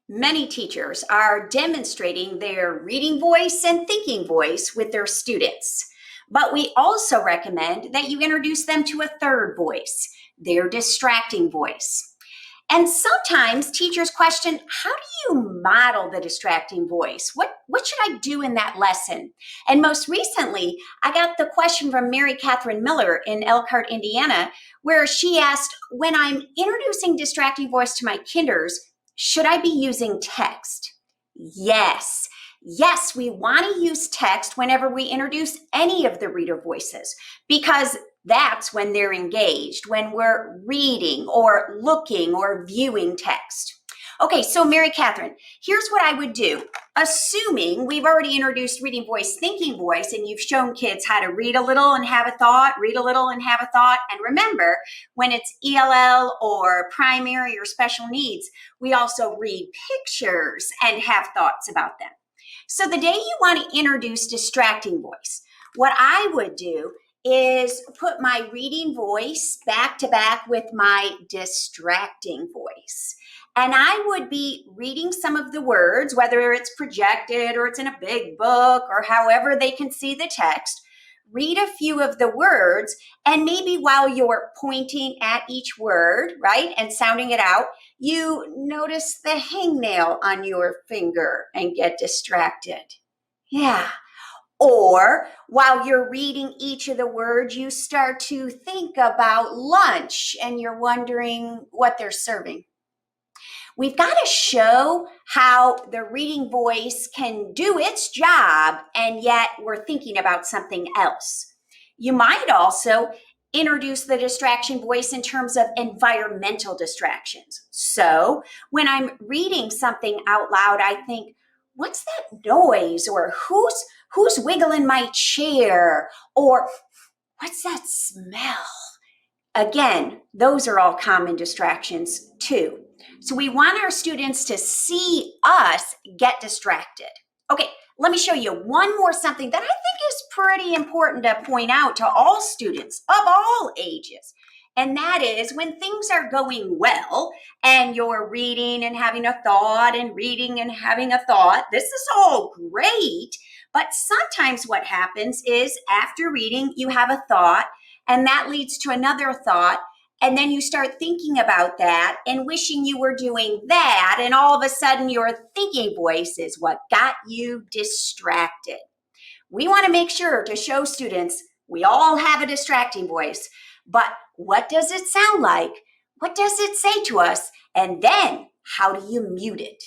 Many teachers are demonstrating their reading voice and thinking voice with their students. But we also recommend that you introduce them to a third voice, their distracting voice. And sometimes teachers question, how do you model the distracting voice? What should I do in that lesson? And most recently, I got the question from Mary Catherine Miller in Elkhart, Indiana, where she asked, when I'm introducing distracting voice to my kinders, should I be using text? Yes. Yes, we want to use text whenever we introduce any of the reader voices because that's when they're engaged, when we're reading or looking or viewing text. Okay, so Mary Catherine, here's what I would do. Assuming we've already introduced reading voice, thinking voice, and you've shown kids how to read a little and have a thought, read a little and have a thought. And remember, when it's ELL or primary or special needs, we also read pictures and have thoughts about them. So the day you want to introduce distracting voice, what I would do is put my reading voice back to back with my distracting voice. And I would be reading some of the words, whether it's projected or it's in a big book or however they can see the text. Read a few of the words, and maybe while you're pointing at each word, right, and sounding it out, you notice the hangnail on your finger and get distracted. Yeah. Or while you're reading each of the words, you start to think about lunch and you're wondering what they're serving. We've got to show how the reading voice can do its job, and yet we're thinking about something else. You might also introduce the distraction voice in terms of environmental distractions. So when I'm reading something out loud, I think, what's that noise? Or who's wiggling my chair? Or what's that smell? Again, those are all common distractions too. So we want our students to see us get distracted. Okay, let me show you one more something that I think is pretty important to point out to all students of all ages. And that is when things are going well and you're reading and having a thought and reading and having a thought, this is all great. But sometimes what happens is after reading, you have a thought and that leads to another thought. And then you start thinking about that and wishing you were doing that. And all of a sudden your thinking voice is what got you distracted. We want to make sure to show students we all have a distracting voice, but what does it sound like? What does it say to us? And then how do you mute it?